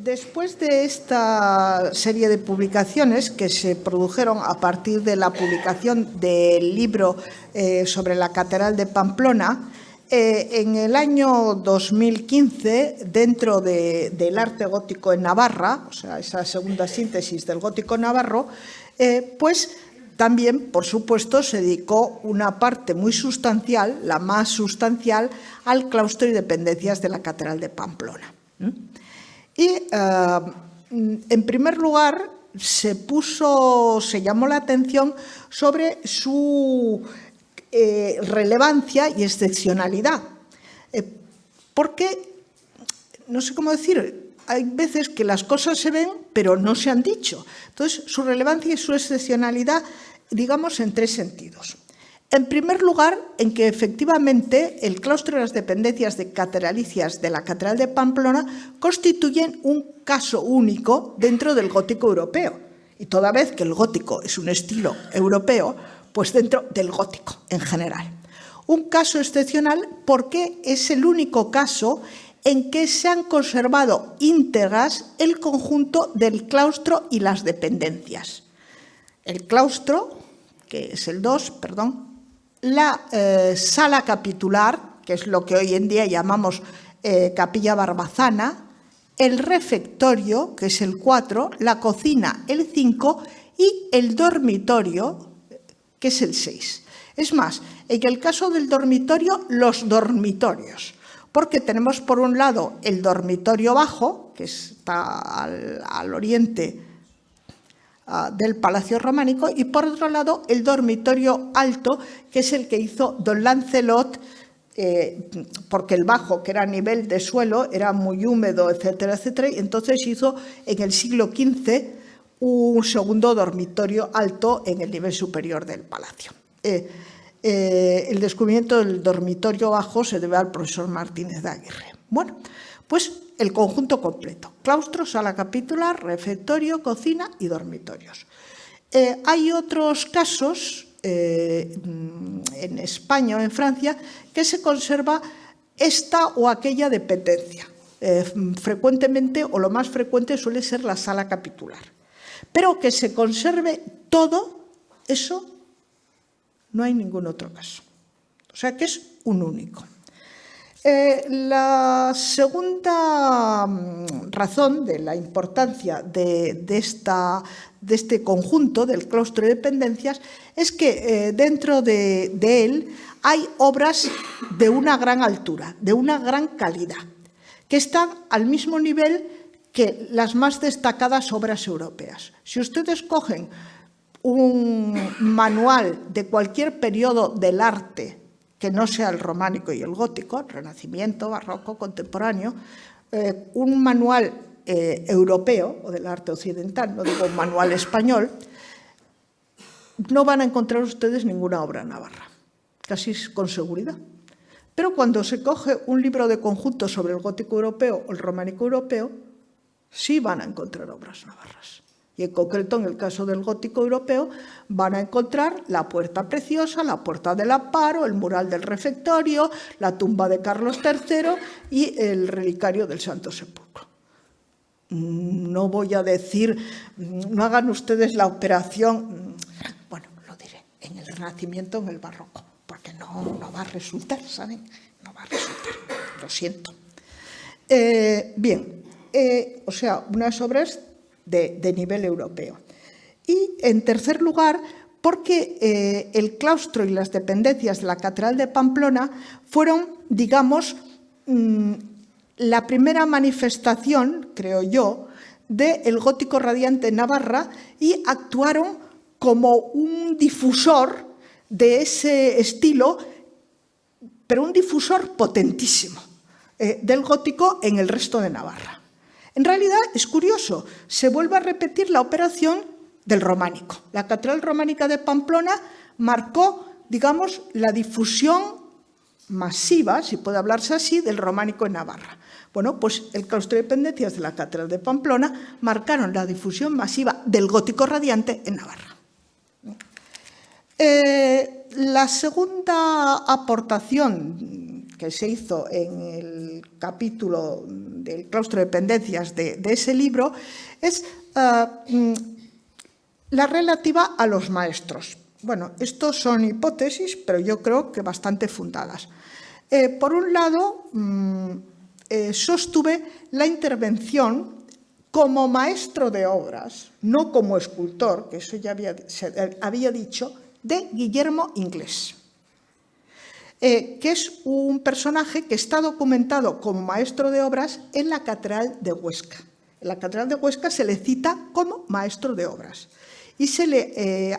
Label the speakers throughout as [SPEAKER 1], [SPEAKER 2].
[SPEAKER 1] Después de esta serie de publicaciones que se produjeron a partir de la publicación del libro sobre la Catedral de Pamplona, en el año 2015, dentro del arte gótico en Navarra, o sea, esa segunda síntesis del gótico navarro, pues también, por supuesto, se dedicó una parte muy sustancial, la más sustancial, al claustro y dependencias de la Catedral de Pamplona. Y, en primer lugar, se llamó la atención sobre su relevancia y excepcionalidad. Porque, no sé cómo decir, hay veces que las cosas se ven, pero no se han dicho. Entonces, su relevancia y su excepcionalidad, digamos, en tres sentidos. En primer lugar, en que efectivamente el claustro y las dependencias catedralicias de la Catedral de Pamplona constituyen un caso único dentro del gótico europeo. Y toda vez que el gótico es un estilo europeo, pues dentro del gótico en general. Un caso excepcional porque es el único caso en que se han conservado íntegras el conjunto del claustro y las dependencias. El claustro, que es el 2, perdón, la sala capitular, que es lo que hoy en día llamamos capilla barbazana, el refectorio, que es el 4, la cocina, el 5, y el dormitorio, que es el 6. Es más, en el caso del dormitorio, los dormitorios, porque tenemos por un lado el dormitorio bajo, que está al oriente del Palacio Románico, y por otro lado el dormitorio alto, que es el que hizo don Lancelot, porque el bajo, que era a nivel de suelo, era muy húmedo, etcétera, etcétera, y entonces hizo en el siglo XV un segundo dormitorio alto en el nivel superior del palacio. El descubrimiento del dormitorio bajo se debe al profesor Martínez de Aguirre. Bueno, pues el conjunto completo: claustro, sala capitular, refectorio, cocina y dormitorios. Hay otros casos en España o en Francia que se conserva esta o aquella dependencia. Frecuentemente, o lo más frecuente, suele ser la sala capitular. Pero que se conserve todo, eso no hay ningún otro caso. O sea que es un único. La segunda razón de la importancia de este conjunto del claustro de dependencias es que dentro de él hay obras de una gran altura, de una gran calidad, que están al mismo nivel que las más destacadas obras europeas. Si ustedes cogen un manual de cualquier periodo del arte que no sea el románico y el gótico, renacimiento, barroco, contemporáneo, un manual europeo o del arte occidental, no digo un manual español, no van a encontrar ustedes ninguna obra navarra, casi con seguridad. Pero cuando se coge un libro de conjunto sobre el gótico europeo o el románico europeo, sí van a encontrar obras navarras. Y en concreto, en el caso del gótico europeo, van a encontrar la puerta preciosa, la puerta del amparo, el mural del refectorio, la tumba de Carlos III y el relicario del Santo Sepulcro. No voy a decir, no hagan ustedes la operación, bueno, lo diré, en el Renacimiento, en el Barroco, porque no va a resultar, ¿saben? No va a resultar, lo siento. Bien, o sea, unas obras de nivel europeo. Y, en tercer lugar, porque el claustro y las dependencias de la Catedral de Pamplona fueron, digamos, la primera manifestación, creo yo, del gótico radiante en Navarra, y actuaron como un difusor de ese estilo, pero un difusor potentísimo del gótico en el resto de Navarra. En realidad, es curioso, se vuelve a repetir la operación del románico. La Catedral Románica de Pamplona marcó, digamos, la difusión masiva, si puede hablarse así, del románico en Navarra. Bueno, pues el claustro de dependencias de la Catedral de Pamplona marcaron la difusión masiva del gótico radiante en Navarra. La segunda aportación que se hizo en el capítulo del claustro de dependencias de ese libro es la relativa a los maestros. Bueno, estos son hipótesis, pero yo creo que bastante fundadas. Por un lado, sostuve la intervención como maestro de obras, no como escultor, que eso ya había dicho, de Guillermo Inglés, que es un personaje que está documentado como maestro de obras en la Catedral de Huesca. En la Catedral de Huesca se le cita como maestro de obras y se le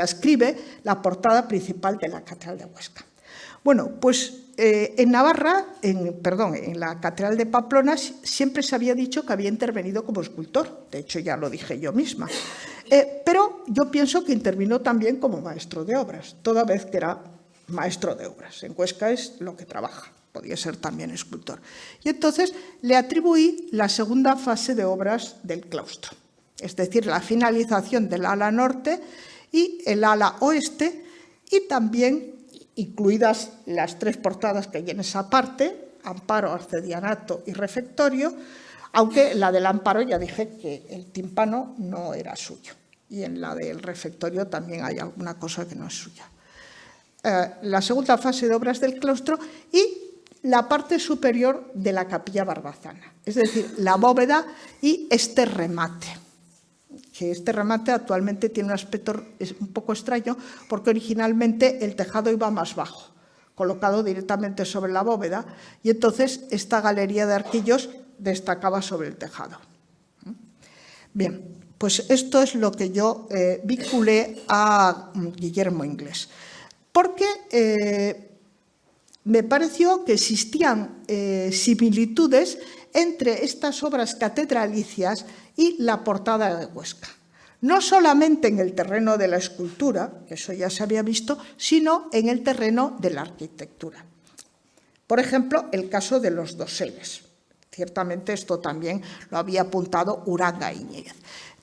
[SPEAKER 1] ascribe la portada principal de la Catedral de Huesca. Bueno, pues en Navarra, en la Catedral de Pamplona, siempre se había dicho que había intervenido como escultor. De hecho, ya lo dije yo misma. Pero yo pienso que intervino también como maestro de obras, toda vez que era maestro de obras. En Huesca es lo que trabaja, podía ser también escultor. Y entonces le atribuí la segunda fase de obras del claustro, es decir, la finalización del ala norte y el ala oeste, y también incluidas las tres portadas que hay en esa parte, amparo, arcedianato y refectorio, aunque la del amparo ya dije que el tímpano no era suyo, y en la del refectorio también hay alguna cosa que no es suya. La segunda fase de obras del claustro y la parte superior de la capilla barbazana, es decir, la bóveda y este remate, que este remate actualmente tiene un aspecto un poco extraño porque originalmente el tejado iba más bajo, colocado directamente sobre la bóveda, y entonces esta galería de arquillos destacaba sobre el tejado. Bien, pues esto es lo que yo vinculé a Guillermo Inglés, porque me pareció que existían similitudes entre estas obras catedralicias y la portada de Huesca. No solamente en el terreno de la escultura, que eso ya se había visto, sino en el terreno de la arquitectura. Por ejemplo, el caso de los doseles. Ciertamente esto también lo había apuntado Uranga Íñiguez.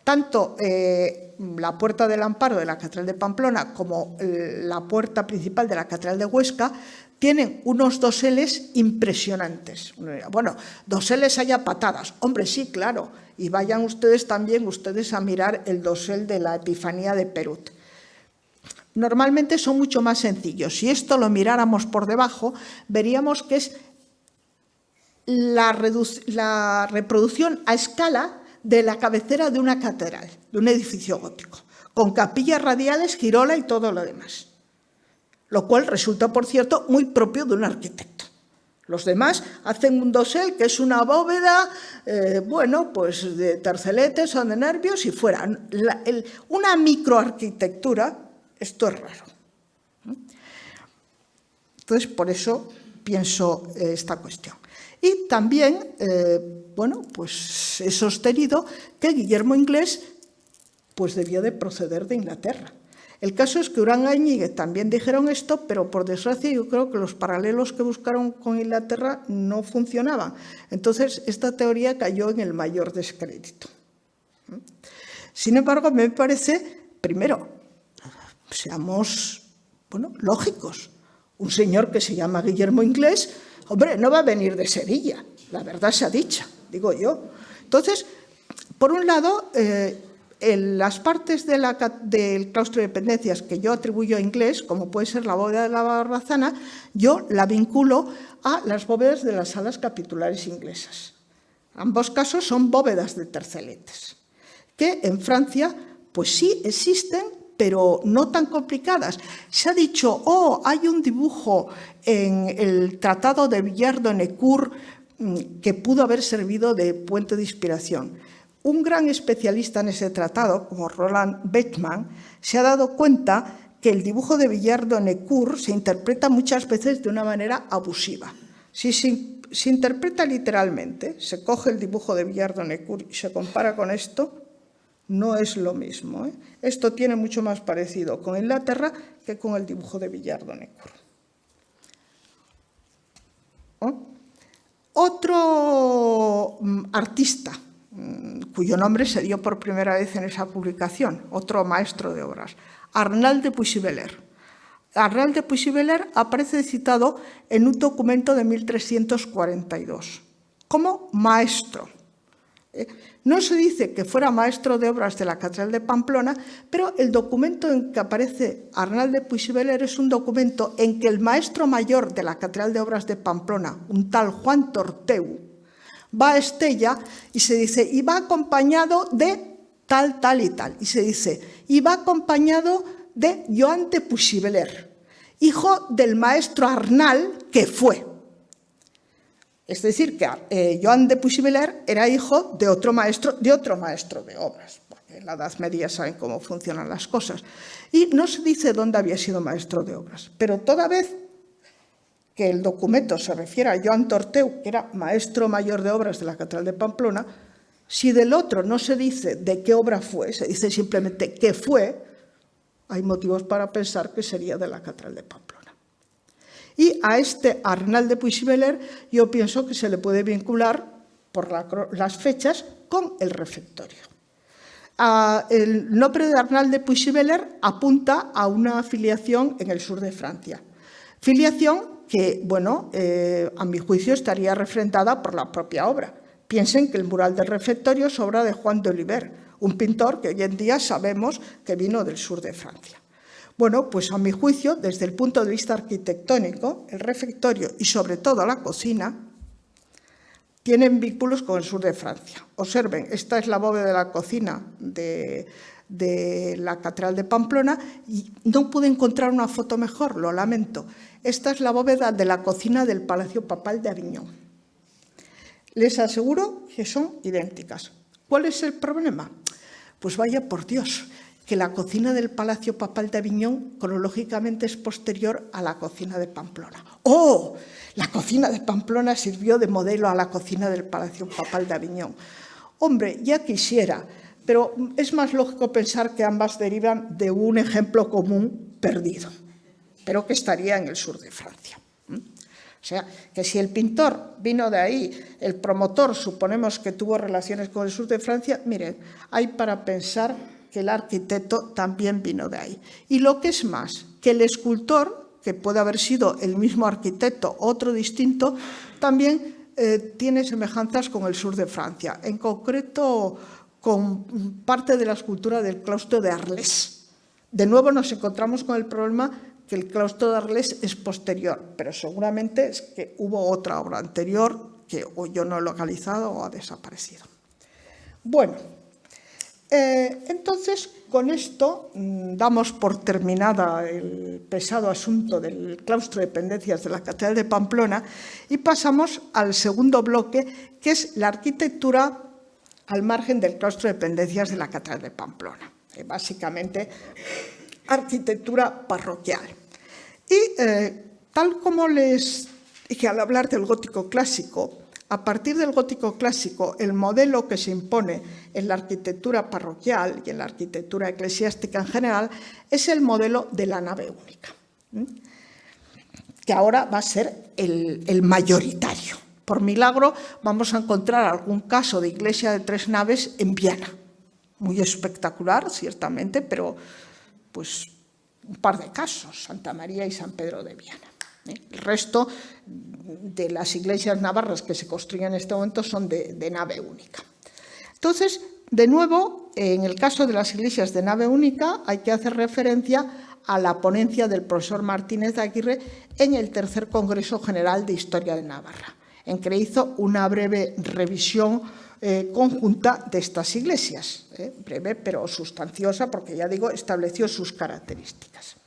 [SPEAKER 1] Tanto la puerta del amparo de la Catedral de Pamplona como la puerta principal de la Catedral de Huesca tienen unos doseles impresionantes. Bueno, doseles hay a patadas. Hombre, sí, claro. Y vayan ustedes también a mirar el dosel de la Epifanía de Perut. Normalmente son mucho más sencillos. Si esto lo miráramos por debajo, veríamos que es la reproducción a escala de la cabecera de una catedral, de un edificio gótico, con capillas radiales, girola y todo lo demás. Lo cual resulta, por cierto, muy propio de un arquitecto. Los demás hacen un dosel que es una bóveda, bueno, pues de terceletes o de nervios y fuera. Una microarquitectura, esto es raro. Entonces, por eso pienso esta cuestión. Y también, bueno, pues he sostenido que Guillermo Inglés pues debía de proceder de Inglaterra. El caso es que Uranga y Íñiguez también dijeron esto, pero por desgracia yo creo que los paralelos que buscaron con Inglaterra no funcionaban. Entonces, esta teoría cayó en el mayor descrédito. Sin embargo, me parece, primero, seamos, bueno, lógicos. Un señor que se llama Guillermo Inglés, hombre, no va a venir de Sevilla, la verdad sea dicha, digo yo. Entonces, por un lado, en las partes del claustro de dependencias que yo atribuyo a Inglés, como puede ser la bóveda de la Barbazana, yo la vinculo a las bóvedas de las salas capitulares inglesas. Ambos casos son bóvedas de terceletes, que en Francia, pues sí existen, pero no tan complicadas. Se ha dicho, hay un dibujo en el tratado de Villard-Donecourt que pudo haber servido de puente de inspiración. Un gran especialista en ese tratado, como Roland Beckmann, se ha dado cuenta que el dibujo de Villard-Donecourt se interpreta muchas veces de una manera abusiva. Si se interpreta literalmente, se coge el dibujo de Villard-Donecourt y se compara con esto, no es lo mismo. Esto tiene mucho más parecido con Inglaterra que con el dibujo de Villard-Donecourt. Otro artista cuyo nombre se dio por primera vez en esa publicación, otro maestro de obras, Arnald de Puigvillers. Arnal de Puigvillers aparece citado en un documento de 1342 como maestro. No se dice que fuera maestro de obras de la Catedral de Pamplona, pero el documento en que aparece Arnal de Puigvillers es un documento en que el maestro mayor de la Catedral de Obras de Pamplona, un tal Juan Torteu, va a Estella y se dice, y va acompañado de tal, tal y tal. Y se dice, y va acompañado de Joan de Puigvillers, hijo del maestro Arnal que fue. Es decir, que Joan de Puigvillers era hijo de otro maestro de obras, porque en la Edad Media saben cómo funcionan las cosas. Y no se dice dónde había sido maestro de obras, pero toda vez que el documento se refiere a Joan Torteu, que era maestro mayor de obras de la Catedral de Pamplona, si del otro no se dice de qué obra fue, se dice simplemente que fue, hay motivos para pensar que sería de la Catedral de Pamplona. Y a este Arnal de Puigvillers yo pienso que se le puede vincular por las fechas con el refectorio. El nombre de Arnal de Puigvillers apunta a una filiación en el sur de Francia. Filiación que, bueno, a mi juicio estaría refrendada por la propia obra. Piensen que el mural del refectorio es obra de Juan de Oliver, un pintor que hoy en día sabemos que vino del sur de Francia. Bueno, pues a mi juicio, desde el punto de vista arquitectónico, el refectorio y sobre todo la cocina tienen vínculos con el sur de Francia. Observen, esta es la bóveda de la cocina de la Catedral de Pamplona y no pude encontrar una foto mejor, lo lamento. Esta es la bóveda de la cocina del Palacio Papal de Aviñón. Les aseguro que son idénticas. ¿Cuál es el problema? Pues vaya por Dios, que la cocina del Palacio Papal de Aviñón cronológicamente es posterior a la cocina de Pamplona. ¡Oh! La cocina de Pamplona sirvió de modelo a la cocina del Palacio Papal de Aviñón. Hombre, ya quisiera, pero es más lógico pensar que ambas derivan de un ejemplo común perdido, pero que estaría en el sur de Francia. O sea, que si el pintor vino de ahí, el promotor suponemos que tuvo relaciones con el sur de Francia, miren, hay para pensar que el arquitecto también vino de ahí. Y lo que es más, que el escultor, que puede haber sido el mismo arquitecto, otro distinto, también tiene semejanzas con el sur de Francia, en concreto con parte de la escultura del claustro de Arles. De nuevo nos encontramos con el problema que el claustro de Arles es posterior, pero seguramente es que hubo otra obra anterior que o yo no he localizado o ha desaparecido. Bueno, entonces con esto damos por terminada el pesado asunto del claustro de dependencias de la Catedral de Pamplona y pasamos al segundo bloque, que es la arquitectura al margen del claustro de dependencias de la Catedral de Pamplona, básicamente arquitectura parroquial. Y tal como les dije al hablar del gótico clásico, a partir del gótico clásico, el modelo que se impone en la arquitectura parroquial y en la arquitectura eclesiástica en general es el modelo de la nave única, que ahora va a ser el mayoritario. Por milagro vamos a encontrar algún caso de iglesia de 3 naves en Viena, muy espectacular, ciertamente, pero pues un par de casos, Santa María y San Pedro de Viana. El resto de las iglesias navarras que se construyen en este momento son de nave única. Entonces, de nuevo, en el caso de las iglesias de nave única, hay que hacer referencia a la ponencia del profesor Martínez de Aguirre en el tercer Congreso General de Historia de Navarra, en que hizo una breve revisión conjunta de estas iglesias, breve pero sustanciosa, porque ya digo, estableció sus características.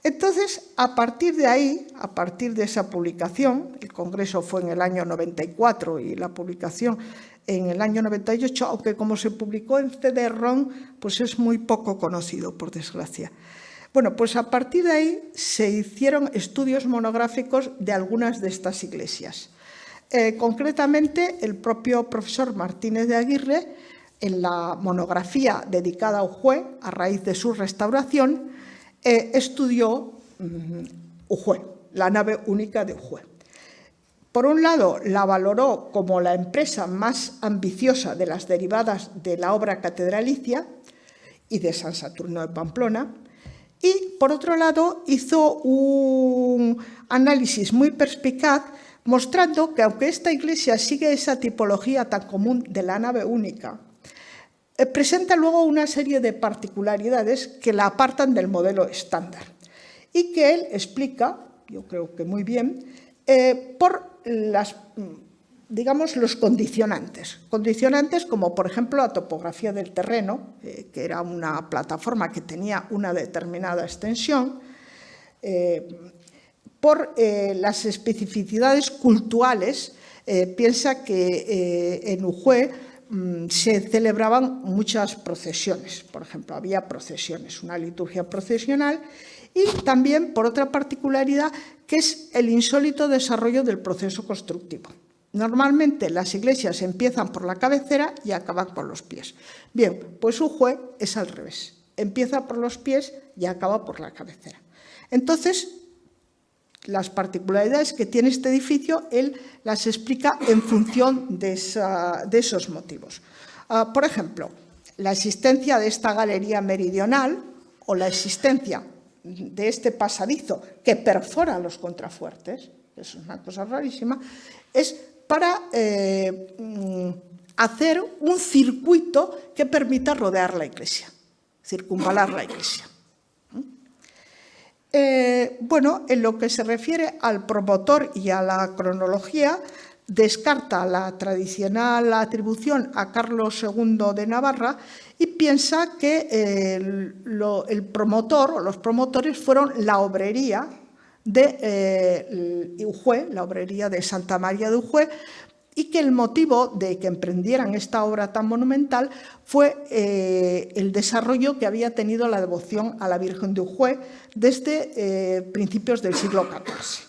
[SPEAKER 1] Entonces, a partir de ahí, a partir de esa publicación, el congreso fue en el año 94 y la publicación en el año 98, aunque como se publicó en CD-ROM, pues es muy poco conocido, por desgracia. Bueno, pues a partir de ahí se hicieron estudios monográficos de algunas de estas iglesias. Concretamente, el propio profesor Martínez de Aguirre, en la monografía dedicada a Ujue, a raíz de su restauración, estudió Ujue, la nave única de Ujue. Por un lado, la valoró como la empresa más ambiciosa de las derivadas de la obra catedralicia y de San Saturno de Pamplona, Y, por otro lado, hizo un análisis muy perspicaz mostrando que, aunque esta iglesia sigue esa tipología tan común de la nave única, presenta luego una serie de particularidades que la apartan del modelo estándar y que él explica, yo creo que muy bien, por los condicionantes. Condicionantes como, por ejemplo, la topografía del terreno, que era una plataforma que tenía una determinada extensión, por las especificidades cultuales. Piensa que en Ujue se celebraban muchas procesiones. Por ejemplo, había procesiones, una liturgia procesional, y también por otra particularidad que es el insólito desarrollo del proceso constructivo. Normalmente las iglesias empiezan por la cabecera y acaban por los pies. Bien, pues Ujue es al revés. Empieza por los pies y acaba por la cabecera. Entonces, las particularidades que tiene este edificio, él las explica en función de esos motivos. Por ejemplo, la existencia de esta galería meridional o la existencia de este pasadizo que perfora los contrafuertes, eso es una cosa rarísima, es para hacer un circuito que permita rodear la iglesia, circunvalar la iglesia. En lo que se refiere al promotor y a la cronología, descarta la tradicional atribución a Carlos II de Navarra y piensa que el promotor o los promotores fueron la obrería de Ujue, la obrería de Santa María de Ujue, y que el motivo de que emprendieran esta obra tan monumental fue el desarrollo que había tenido la devoción a la Virgen de Ujue desde principios del siglo XIV.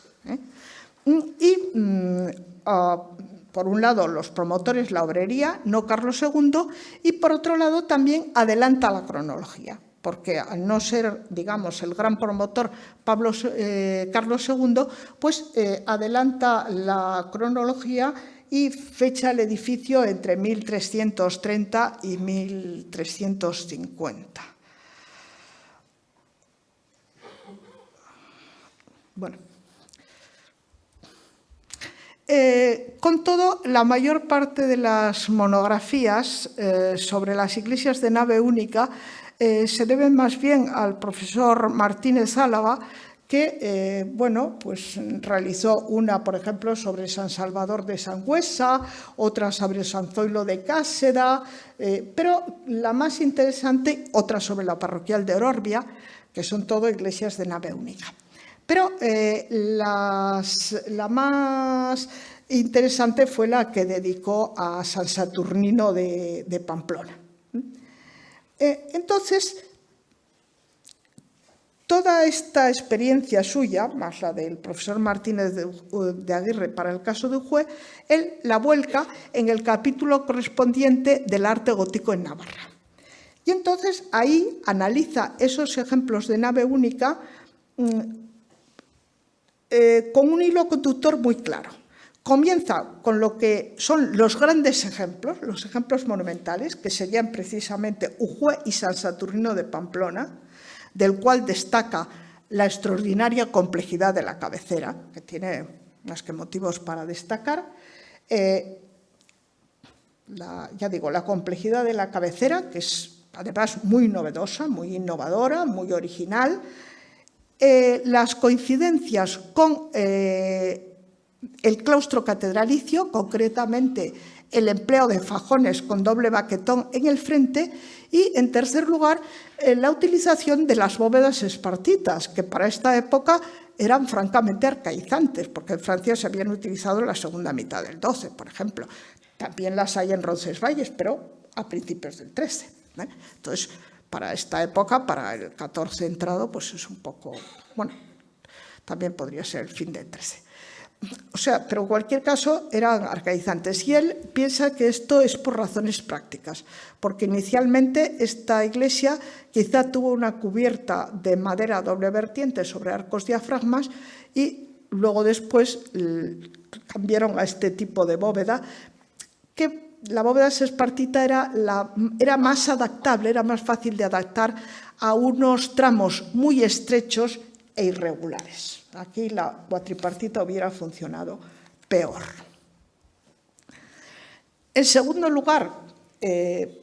[SPEAKER 1] Por un lado, los promotores, la obrería, no Carlos II, y por otro lado también adelanta la cronología, porque al no ser, digamos, el gran promotor Carlos II, pues adelanta la cronología y fecha el edificio entre 1330 y 1350. Bueno. Con todo, la mayor parte de las monografías sobre las iglesias de nave única se deben más bien al profesor Martínez Álava, que pues realizó una, por ejemplo, sobre San Salvador de Sangüesa, otra sobre San Zoilo de Cáseda, pero la más interesante, otra sobre la parroquial de Ororbia, que son todo iglesias de nave única. Pero la más interesante fue la que dedicó a San Saturnino de Pamplona. Entonces, toda esta experiencia suya, más la del profesor Martínez de Aguirre para el caso de Ujue, él la vuelca en el capítulo correspondiente del arte gótico en Navarra. Y entonces ahí analiza esos ejemplos de nave única con un hilo conductor muy claro. Comienza con lo que son los grandes ejemplos, los ejemplos monumentales, que serían precisamente Ujue y San Saturnino de Pamplona, del cual destaca la extraordinaria complejidad de la cabecera, que tiene más que motivos para destacar. La complejidad de la cabecera, que es además muy novedosa, muy innovadora, muy original. Las coincidencias con el claustro catedralicio, concretamente el empleo de fajones con doble baquetón en el frente, y, en tercer lugar, la utilización de las bóvedas espartitas, que para esta época eran francamente arcaizantes, porque en Francia se habían utilizado en la segunda mitad del XII, por ejemplo. También las hay en Roncesvalles, pero a principios del XIII. Entonces, para esta época, para el XIV entrado, pues es un poco, también podría ser el fin del XIII. O sea, pero en cualquier caso eran arcaizantes. Y él piensa que esto es por razones prácticas, porque inicialmente esta iglesia quizá tuvo una cubierta de madera doble vertiente sobre arcos diafragmas y luego después cambiaron a este tipo de bóveda que la bóveda sespartita era más adaptable, era más fácil de adaptar a unos tramos muy estrechos e irregulares. Aquí la cuatripartita hubiera funcionado peor. En segundo lugar,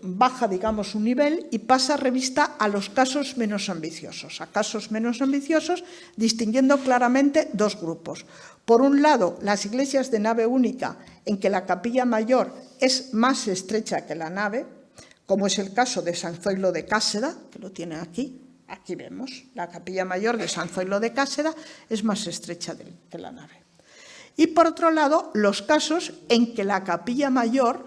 [SPEAKER 1] baja, digamos, un nivel y pasa revista a los casos menos ambiciosos. A casos menos ambiciosos, distinguiendo claramente dos grupos. Por un lado, las iglesias de nave única, en que la capilla mayor es más estrecha que la nave, como es el caso de San Zoilo de Cáseda, que lo tiene aquí. Aquí vemos, la capilla mayor de San Zoilo de Cáseda es más estrecha que la nave. Y por otro lado, los casos en que la capilla mayor,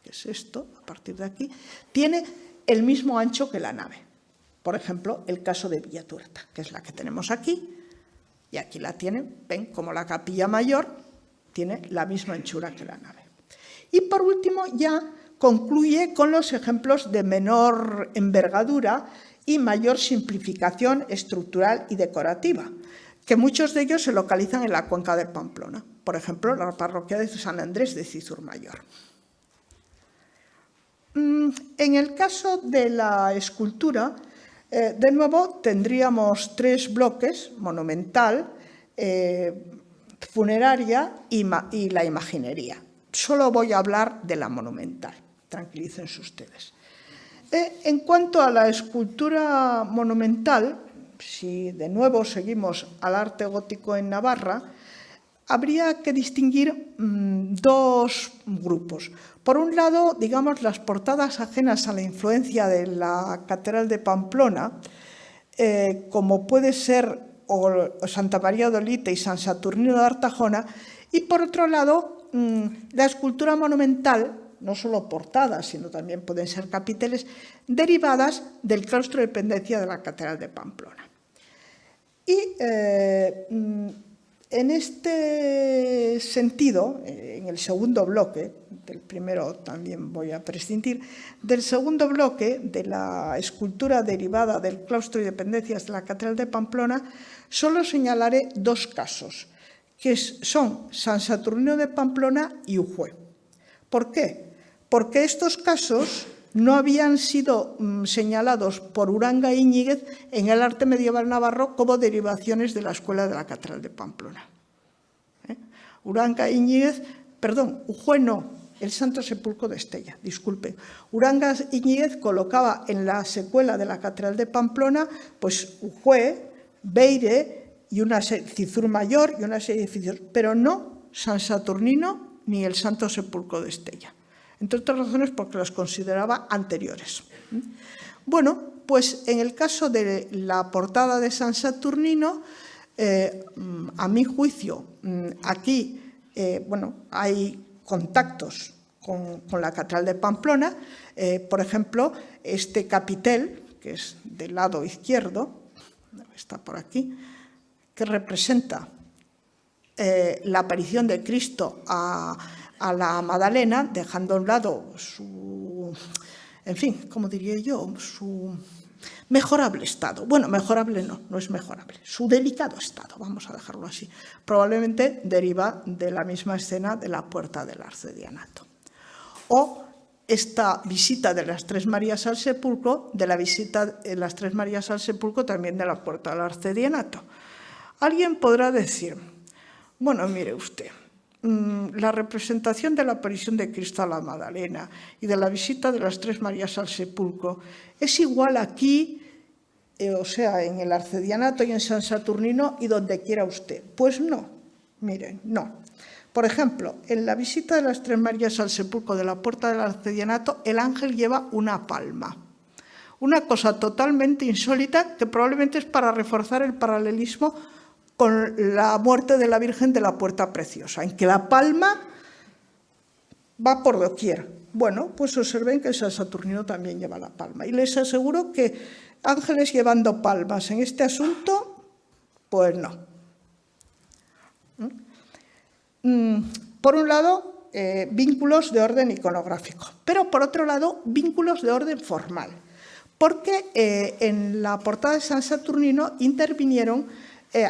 [SPEAKER 1] que es esto, a partir de aquí, tiene el mismo ancho que la nave. Por ejemplo, el caso de Villatuerta, que es la que tenemos aquí, y aquí la tienen, ven como la capilla mayor tiene la misma anchura que la nave. Y por último, ya concluye con los ejemplos de menor envergadura y mayor simplificación estructural y decorativa, que muchos de ellos se localizan en la cuenca de Pamplona. Por ejemplo, la parroquia de San Andrés de Cizur Mayor. En el caso de la escultura, de nuevo tendríamos tres bloques: monumental, funeraria y la imaginería. Solo voy a hablar de la monumental, tranquilícense ustedes. En cuanto a la escultura monumental, si de nuevo seguimos al arte gótico en Navarra, habría que distinguir dos grupos. Por un lado, digamos, las portadas ajenas a la influencia de la Catedral de Pamplona, como puede ser Santa María de Olite y San Saturnino de Artajona, y por otro lado, la escultura monumental, no solo portadas, sino también pueden ser capiteles, derivadas del claustro de dependencia de la Catedral de Pamplona. Y en este sentido, en el segundo bloque, del primero también voy a prescindir, del segundo bloque de la escultura derivada del claustro y dependencias de la Catedral de Pamplona, solo señalaré dos casos, que son San Saturnino de Pamplona y Ujue. ¿Por qué? Porque estos casos no habían sido señalados por Uranga e Íñiguez en el arte medieval navarro como derivaciones de la escuela de la Catedral de Pamplona. Uranga e Íñiguez, perdón, Ujue no, el Santo Sepulcro de Estella, disculpen. Uranga e Íñiguez colocaba en la secuela de la Catedral de Pamplona, pues Ujue, Beire y una Cizur Mayor y una serie de edificios, pero no San Saturnino ni el Santo Sepulcro de Estella. Entre otras razones porque los consideraba anteriores. Bueno, pues en el caso de la portada de San Saturnino, a mi juicio, aquí hay contactos con la Catedral de Pamplona. Por ejemplo, este capitel, que es del lado izquierdo, está por aquí, que representa la aparición de Cristo a la Magdalena, dejando a un lado su, en fin, ¿cómo diría yo?, su mejorable estado. Bueno, mejorable no es mejorable, su delicado estado, vamos a dejarlo así. Probablemente deriva de la misma escena de la puerta del Arcedianato. O esta visita de las Tres Marías al sepulcro, de la visita de las Tres Marías al sepulcro también de la puerta del Arcedianato. Alguien podrá decir, bueno, mire usted, la representación de la aparición de Cristo a la Magdalena y de la visita de las Tres Marías al sepulcro es igual aquí, o sea, en el Arcedianato y en San Saturnino y donde quiera usted. Pues no, miren, no. Por ejemplo, en la visita de las Tres Marías al sepulcro de la puerta del Arcedianato, el ángel lleva una palma. Una cosa totalmente insólita que probablemente es para reforzar el paralelismo con la muerte de la Virgen de la Puerta Preciosa, en que la palma va por doquier. Bueno, pues observen que San Saturnino también lleva la palma. Y les aseguro que ángeles llevando palmas en este asunto, pues no. Por un lado, vínculos de orden iconográfico, pero por otro lado, vínculos de orden formal, porque en la portada de San Saturnino intervinieron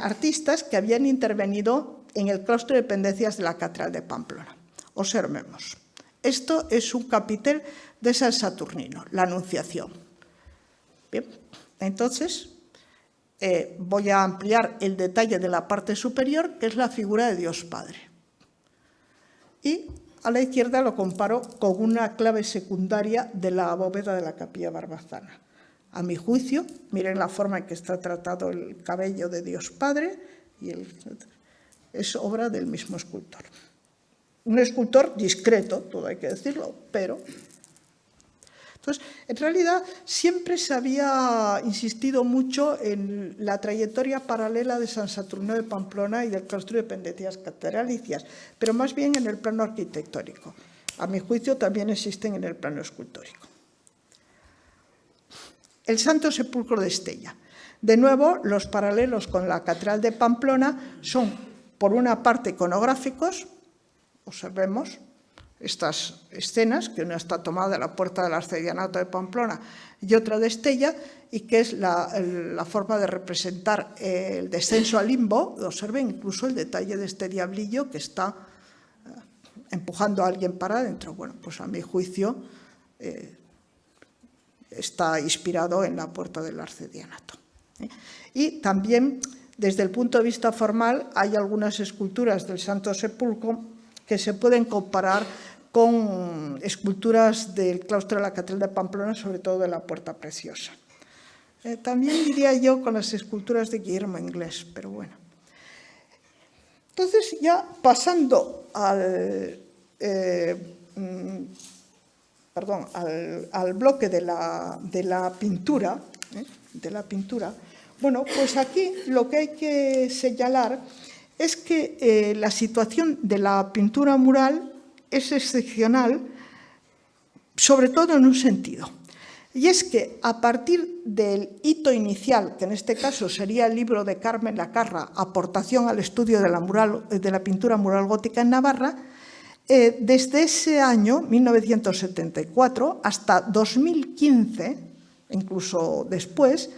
[SPEAKER 1] artistas que habían intervenido en el claustro de dependencias de la Catedral de Pamplona. Observemos. Esto es un capitel de San Saturnino, la Anunciación. Bien, entonces voy a ampliar el detalle de la parte superior, que es la figura de Dios Padre. Y a la izquierda lo comparo con una clave secundaria de la bóveda de la capilla barbazana. A mi juicio, miren la forma en que está tratado el cabello de Dios Padre, y es obra del mismo escultor. Un escultor discreto, todo hay que decirlo, pero... Entonces, en realidad, siempre se había insistido mucho en la trayectoria paralela de San Saturnino de Pamplona y del claustro de dependencias catedralicias, pero más bien en el plano arquitectónico. A mi juicio, también existen en el plano escultórico. El Santo Sepulcro de Estella. De nuevo, los paralelos con la Catedral de Pamplona son, por una parte, iconográficos. Observemos estas escenas, que una está tomada de la puerta del Arcedianato de Pamplona y otra de Estella, y que es la forma de representar el descenso al limbo. Observen incluso el detalle de este diablillo que está empujando a alguien para adentro. Bueno, pues a mi juicio está inspirado en la puerta del Arcedianato. Y también, desde el punto de vista formal, hay algunas esculturas del Santo Sepulcro que se pueden comparar con esculturas del claustro de la Catedral de Pamplona, sobre todo de la Puerta Preciosa. También diría yo con las esculturas de Guillermo Inglés, pero bueno. Entonces, ya pasando al bloque de la pintura, bueno, pues aquí lo que hay que señalar es que la situación de la pintura mural es excepcional, sobre todo en un sentido. Y es que a partir del hito inicial, que en este caso sería el libro de Carmen Lacarra, Aportación al estudio de la pintura mural gótica en Navarra, desde ese año, 1974, hasta 2015, incluso después,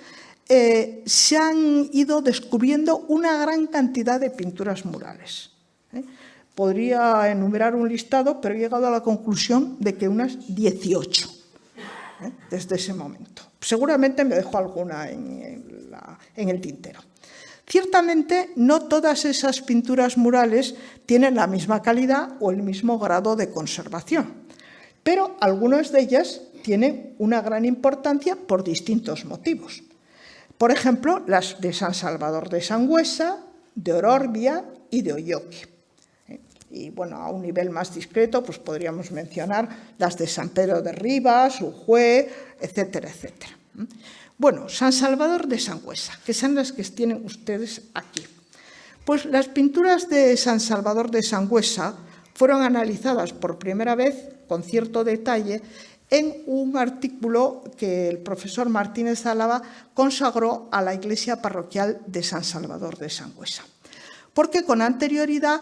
[SPEAKER 1] se han ido descubriendo una gran cantidad de pinturas murales. Podría enumerar un listado, pero he llegado a la conclusión de que unas 18 desde ese momento. Seguramente me dejo alguna en el tintero. Ciertamente, no todas esas pinturas murales tienen la misma calidad o el mismo grado de conservación, pero algunas de ellas tienen una gran importancia por distintos motivos. Por ejemplo, las de San Salvador de Sangüesa, de Ororbia y de Olloque. Y bueno, a un nivel más discreto, pues podríamos mencionar las de San Pedro de Ribas, Ujue, etcétera, etcétera. Bueno, San Salvador de Sangüesa, que son las que tienen ustedes aquí. Pues las pinturas de San Salvador de Sangüesa fueron analizadas por primera vez con cierto detalle en un artículo que el profesor Martínez Álava consagró a la iglesia parroquial de San Salvador de Sangüesa. Porque con anterioridad,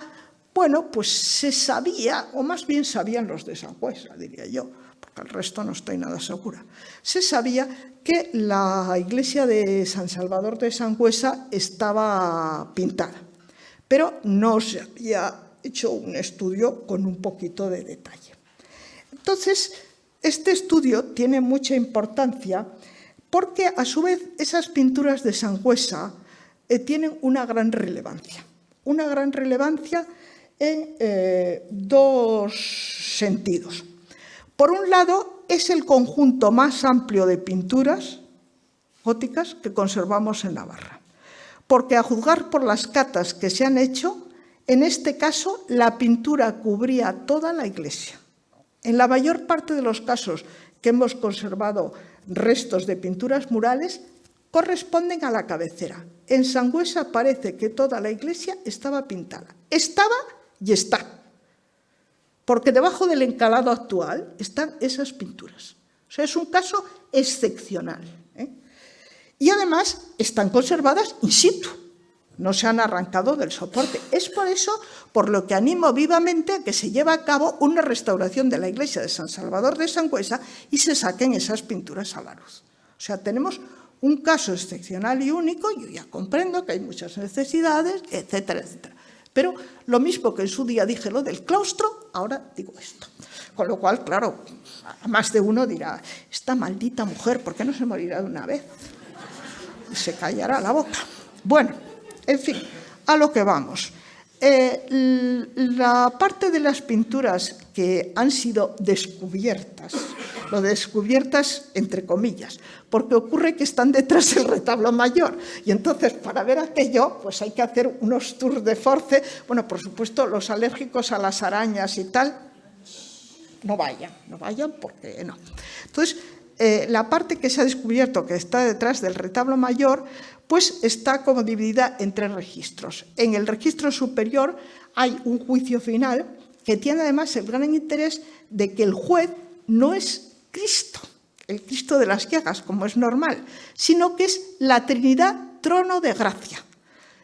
[SPEAKER 1] bueno, pues se sabía, o más bien sabían los de Sangüesa, diría yo, porque al resto no estoy nada segura, se sabía que la iglesia de San Salvador de Sangüesa estaba pintada, pero no se había hecho un estudio con un poquito de detalle. Entonces, este estudio tiene mucha importancia porque, a su vez, esas pinturas de Sangüesa tienen una gran relevancia. Una gran relevancia en dos sentidos. Por un lado, es el conjunto más amplio de pinturas góticas que conservamos en Navarra, porque a juzgar por las catas que se han hecho, en este caso la pintura cubría toda la iglesia. En la mayor parte de los casos que hemos conservado restos de pinturas murales, corresponden a la cabecera. En Sangüesa parece que toda la iglesia estaba pintada. Estaba y está, porque debajo del encalado actual están esas pinturas. O sea, es un caso excepcional. Y además están conservadas in situ. No se han arrancado del soporte. Es por eso por lo que animo vivamente a que se lleve a cabo una restauración de la iglesia de San Salvador de Sangüesa y se saquen esas pinturas a la luz. O sea, tenemos un caso excepcional y único. Yo ya comprendo que hay muchas necesidades, etcétera, etcétera. Pero lo mismo que en su día dije lo del claustro, ahora digo esto. Con lo cual, claro, más de uno dirá, esta maldita mujer, ¿por qué no se morirá de una vez? Se callará la boca. Bueno, en fin, a lo que vamos. La parte de las pinturas que han sido descubiertas, lo de descubiertas entre comillas, porque ocurre que están detrás del retablo mayor y entonces para ver aquello pues hay que hacer unos tours de force. Bueno, por supuesto, los alérgicos a las arañas y tal, no vayan porque no. Entonces, la parte que se ha descubierto que está detrás del retablo mayor, pues está como dividida en 3 registros. En el registro superior hay un juicio final que tiene además el gran interés de que el juez no es Cristo, el Cristo de las llagas, como es normal, sino que es la Trinidad Trono de Gracia,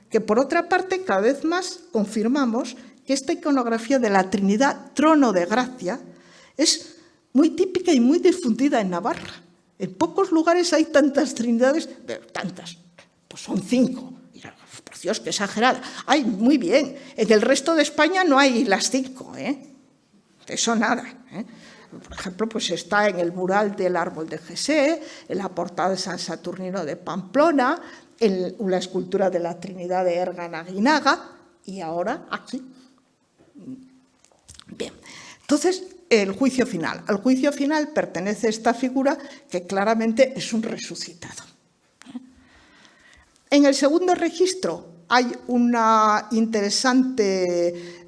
[SPEAKER 1] que por otra parte cada vez más confirmamos que esta iconografía de la Trinidad Trono de Gracia es muy típica y muy difundida en Navarra. En pocos lugares hay tantas trinidades, tantas, pues son 5. Por Dios, qué exagerada. Ay, muy bien, en el resto de España no hay las 5, eso nada. Por ejemplo, pues está en el mural del árbol de Jesé, en la portada de San Saturnino de Pamplona, en la escultura de la Trinidad de Ergan-Aguinaga y ahora aquí. Bien, entonces, el juicio final. Al juicio final pertenece esta figura que claramente es un resucitado. En el segundo registro hay un interesante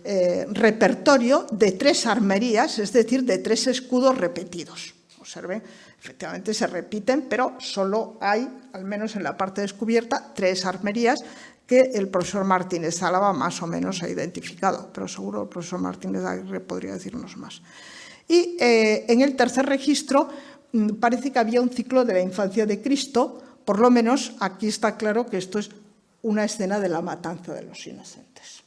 [SPEAKER 1] repertorio de 3 armerías, es decir, de 3 escudos repetidos. Observen, efectivamente se repiten, pero solo hay, al menos en la parte descubierta, 3 armerías que el profesor Martínez Álava más o menos ha identificado, pero seguro el profesor Martínez Aguirre podría decirnos más. Y en el tercer registro parece que había un ciclo de la infancia de Cristo, por lo menos aquí está claro que esto es una escena de la matanza de los inocentes.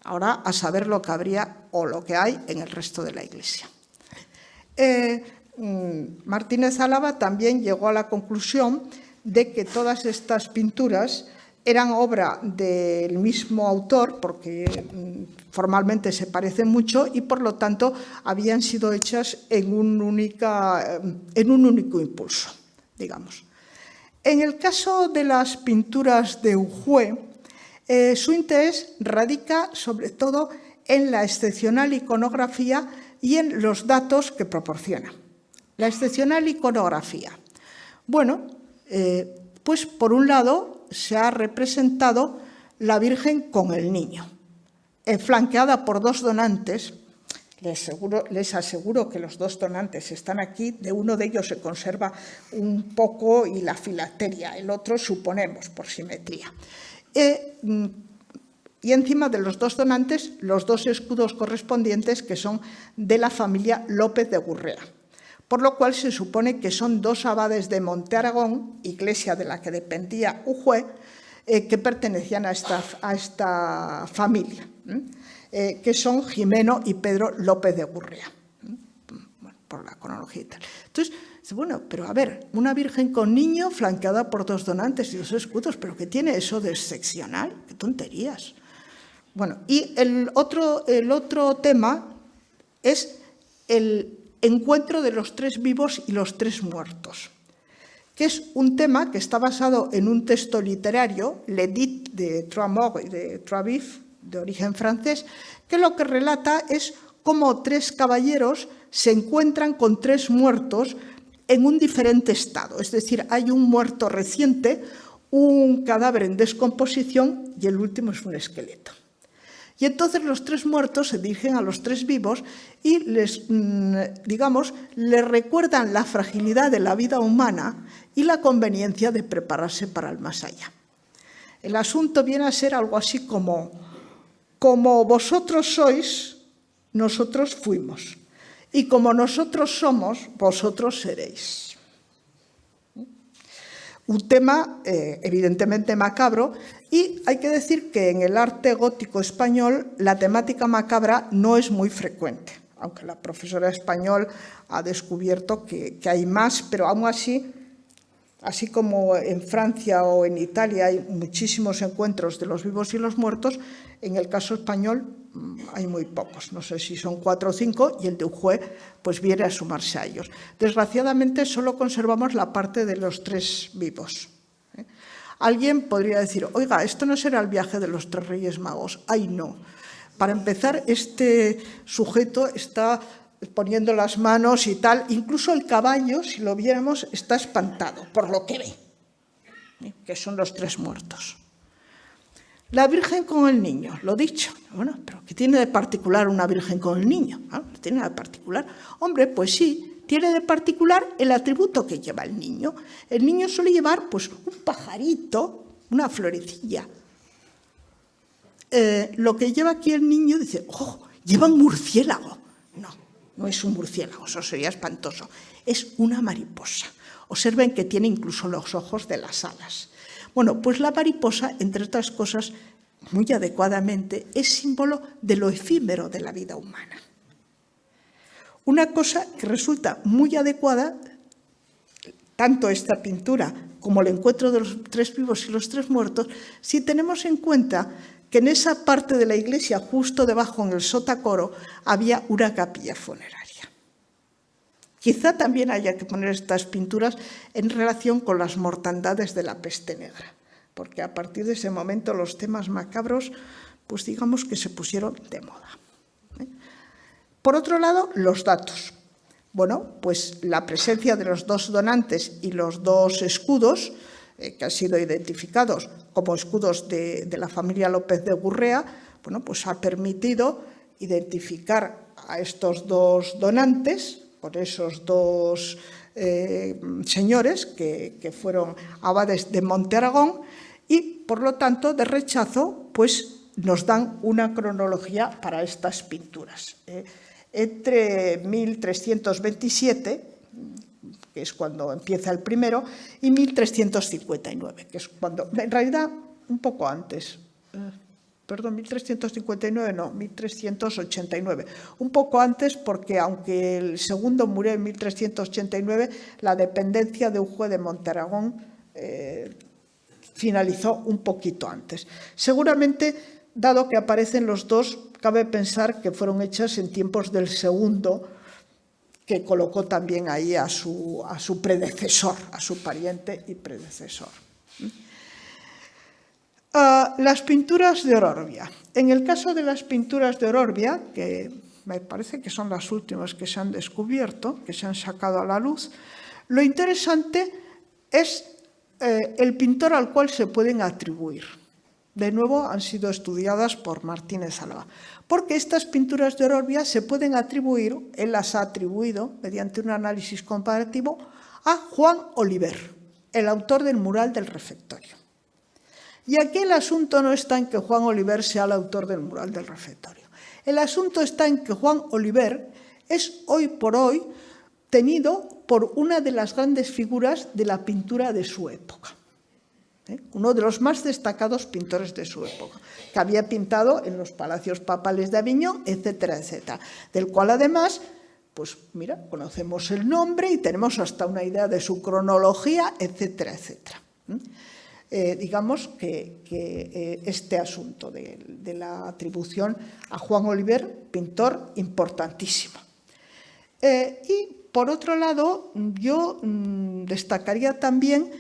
[SPEAKER 1] Ahora a saber lo que habría o lo que hay en el resto de la Iglesia. Martínez Álava también llegó a la conclusión de que todas estas pinturas eran obra del mismo autor, porque formalmente se parecen mucho y por lo tanto habían sido hechas en un único impulso, digamos. En el caso de las pinturas de Ujue, su interés radica sobre todo en la excepcional iconografía y en los datos que proporciona. La excepcional iconografía. Bueno, pues por un lado se ha representado la Virgen con el niño, flanqueada por 2 donantes. Les aseguro que los 2 donantes están aquí, de uno de ellos se conserva un poco y la filacteria, el otro suponemos por simetría. Y encima de los 2 donantes, los 2 escudos correspondientes que son de la familia López de Gurrea, por lo cual se supone que son 2 abades de Monte Aragón, iglesia de la que dependía Ujue, que pertenecían a esta familia, que son Jimeno y Pedro López de Gurrea, bueno, por la cronología y tal. Entonces, bueno, pero a ver, una virgen con niño flanqueada por 2 donantes y 2 escudos, ¿pero qué tiene eso de excepcional? ¡Qué tonterías! Bueno, y el otro tema es el encuentro de los 3 vivos y los 3 muertos, que es un tema que está basado en un texto literario, L'Edit de Trois Morts y de Trois Vifs, de origen francés, que lo que relata es cómo 3 caballeros se encuentran con 3 muertos en un diferente estado. Es decir, hay un muerto reciente, un cadáver en descomposición y el último es un esqueleto. Y entonces los 3 muertos se dirigen a los 3 vivos y les recuerdan la fragilidad de la vida humana y la conveniencia de prepararse para el más allá. El asunto viene a ser algo así como vosotros sois, nosotros fuimos, y como nosotros somos, vosotros seréis. Un tema evidentemente macabro, y hay que decir que en el arte gótico español la temática macabra no es muy frecuente, aunque la profesora español ha descubierto que hay más, pero aún así así como en Francia o en Italia hay muchísimos encuentros de los vivos y los muertos, en el caso español hay muy pocos, no sé si son 4 o 5, y el de Ujue pues viene a sumarse a ellos. Desgraciadamente solo conservamos la parte de los 3 vivos. Alguien podría decir, oiga, esto no será el viaje de los 3 Reyes Magos. ¡Ay, no! Para empezar, este sujeto está poniendo las manos y tal, incluso el caballo, si lo viéramos, está espantado por lo que ve, que son los 3 muertos. La Virgen con el niño, lo dicho. Bueno, pero ¿qué tiene de particular una Virgen con el niño? ¿No tiene nada de particular? Hombre, pues sí, tiene de particular el atributo que lleva el niño. El niño suele llevar pues un pajarito, una florecilla. Lo que lleva aquí el niño, dice, ¡oh, lleva un murciélago! No, no es un murciélago, eso sería espantoso. Es una mariposa. Observen que tiene incluso los ojos de las alas. Bueno, pues la mariposa, entre otras cosas, muy adecuadamente, es símbolo de lo efímero de la vida humana. Una cosa que resulta muy adecuada, tanto esta pintura como el encuentro de los 3 vivos y los 3 muertos, si tenemos en cuenta que en esa parte de la iglesia, justo debajo en el sotacoro, había una capilla funeraria. Quizá también haya que poner estas pinturas en relación con las mortandades de la peste negra, porque a partir de ese momento los temas macabros, pues digamos que se pusieron de moda. Por otro lado, los datos. Bueno, pues la presencia de los 2 donantes y los 2 escudos, que han sido identificados como escudos de la familia López de Gurrea, bueno, pues ha permitido identificar a estos 2 donantes, por esos 2 señores que fueron abades de Montearagón, y por lo tanto de rechazo pues nos dan una cronología para estas pinturas. Entre 1327, que es cuando empieza el primero, y 1359, que es cuando, en realidad un poco antes, perdón, 1359 no, 1389, un poco antes porque aunque el segundo murió en 1389, la dependencia de Ujue de Montearagón finalizó un poquito antes. Seguramente, dado que aparecen los 2, cabe pensar que fueron hechas en tiempos del segundo, que colocó también ahí a su predecesor, a su pariente y predecesor. Las pinturas de Ororbia. En el caso de las pinturas de Ororbia, que me parece que son las últimas que se han descubierto, que se han sacado a la luz, lo interesante es el pintor al cual se pueden atribuir. De nuevo, han sido estudiadas por Martínez Álava, porque estas pinturas de Ororbia se pueden atribuir, él las ha atribuido, mediante un análisis comparativo, a Juan Oliver, el autor del mural del refectorio. Y aquí el asunto no está en que Juan Oliver sea el autor del mural del refectorio. El asunto está en que Juan Oliver es hoy por hoy tenido por una de las grandes figuras de la pintura de su época. Uno de los más destacados pintores de su época, que había pintado en los palacios papales de Aviñón, etcétera, etcétera, del cual además, pues mira, conocemos el nombre y tenemos hasta una idea de su cronología, etcétera, etcétera. Digamos que este asunto de la atribución a Juan Oliver, pintor importantísimo. Y por otro lado, yo destacaría también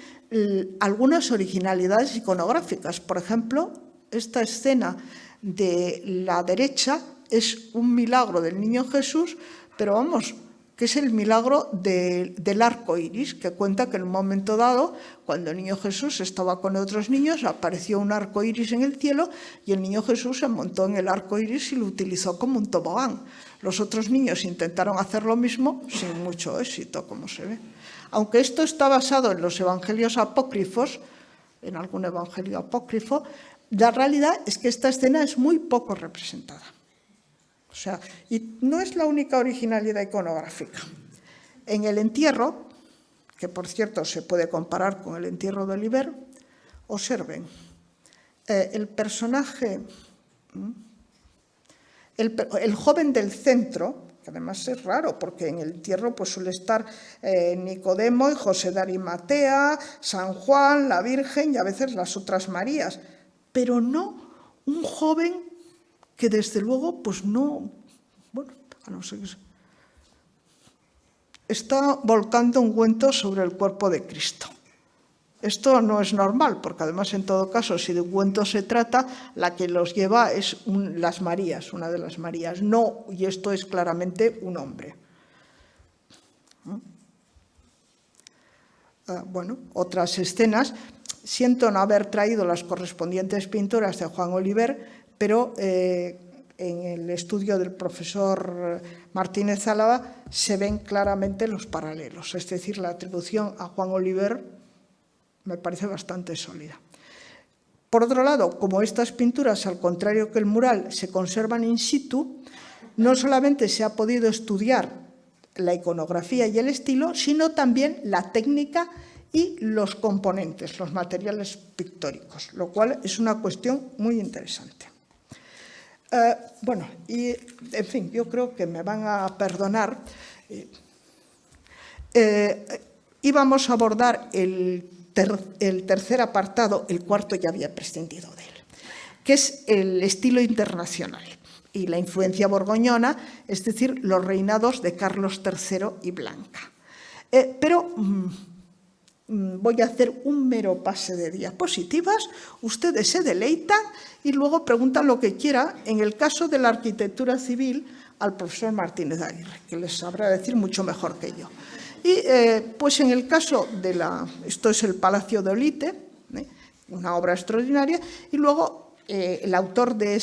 [SPEAKER 1] algunas originalidades iconográficas. Por ejemplo, esta escena de la derecha es un milagro del niño Jesús, pero vamos, que es el milagro del arco iris, que cuenta que en un momento dado, cuando el niño Jesús estaba con otros niños, apareció un arco iris en el cielo y el niño Jesús se montó en el arco iris y lo utilizó como un tobogán. Los otros niños intentaron hacer lo mismo sin mucho éxito, como se ve. Aunque esto está basado en los evangelios apócrifos, en algún evangelio apócrifo, la realidad es que esta escena es muy poco representada. O sea, y no es la única originalidad iconográfica. En el entierro, que por cierto se puede comparar con el entierro de Oliver, observen, el personaje, el joven del centro, que además es raro, porque en el entierro pues suele estar Nicodemo y José de Arimatea, San Juan, la Virgen y a veces las otras Marías, pero no un joven que desde luego pues no, bueno, a no ser que está volcando ungüentos sobre el cuerpo de Cristo. Esto no es normal, porque además, en todo caso, si de ungüentos se trata, la que los lleva es las Marías, una de las Marías. No, y esto es claramente un hombre. Bueno, otras escenas. Siento no haber traído las correspondientes pinturas de Juan Oliver, pero en el estudio del profesor Martínez Álava se ven claramente los paralelos. Es decir, la atribución a Juan Oliver me parece bastante sólida. Por otro lado, como estas pinturas, al contrario que el mural, se conservan in situ, no solamente se ha podido estudiar la iconografía y el estilo, sino también la técnica y los componentes, los materiales pictóricos, lo cual es una cuestión muy interesante. Bueno, y en fin, yo creo que me van a perdonar. Íbamos a abordar el tercer apartado, el cuarto ya había prescindido de él, que es el estilo internacional y la influencia borgoñona, es decir, los reinados de Carlos III y Blanca. Pero voy a hacer un mero pase de diapositivas, ustedes se deleitan y luego preguntan lo que quiera, en el caso de la arquitectura civil, al profesor Martínez Aguirre, que les sabrá decir mucho mejor que yo. Y pues en el caso de esto es el Palacio de Olite, una obra extraordinaria, y luego el autor de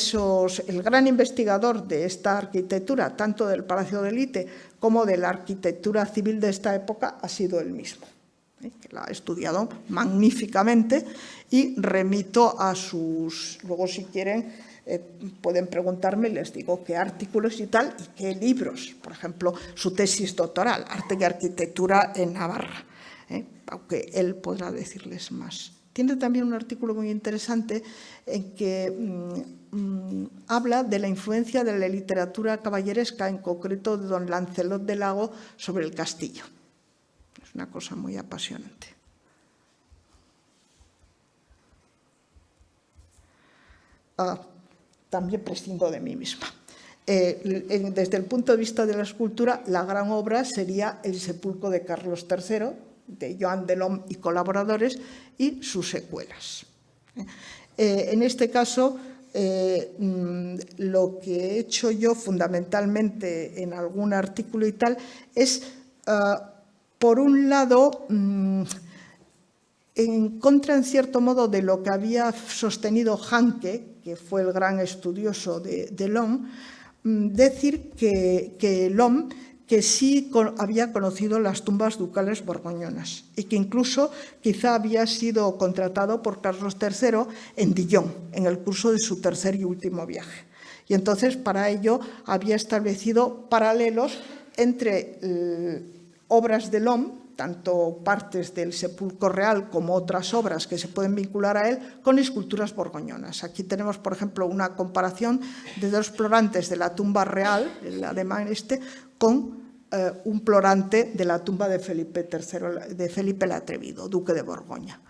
[SPEAKER 1] el gran investigador de esta arquitectura, tanto del Palacio de Olite como de la arquitectura civil de esta época, ha sido él mismo, que la ha estudiado magníficamente, y remito a sus, luego si quieren, pueden preguntarme, les digo qué artículos y tal, y qué libros. Por ejemplo, su tesis doctoral, Arte y Arquitectura en Navarra, aunque él podrá decirles más. Tiene también un artículo muy interesante en que habla de la influencia de la literatura caballeresca, en concreto de don Lancelot de Lago, sobre el castillo. Es una cosa muy apasionante. También prescindo de mí misma. Desde el punto de vista de la escultura, la gran obra sería El sepulcro de Carlos III, de Joan Delhomme y colaboradores, y sus secuelas. En este caso, lo que he hecho yo fundamentalmente en algún artículo y tal es, por un lado, en contra, en cierto modo, de lo que había sostenido Hanke, que fue el gran estudioso de Delhomme, decir que Delhomme que sí había conocido las tumbas ducales borgoñonas y que incluso quizá había sido contratado por Carlos III en Dijon, en el curso de su tercer y último viaje. Y entonces, para ello, había establecido paralelos entre obras de Delhomme, tanto partes del Sepulcro Real como otras obras que se pueden vincular a él, con esculturas borgoñonas. Aquí tenemos, por ejemplo, una comparación de dos plorantes de la tumba real, el alemán con un plorante de la tumba de Felipe el Atrevido, duque de Borgoña.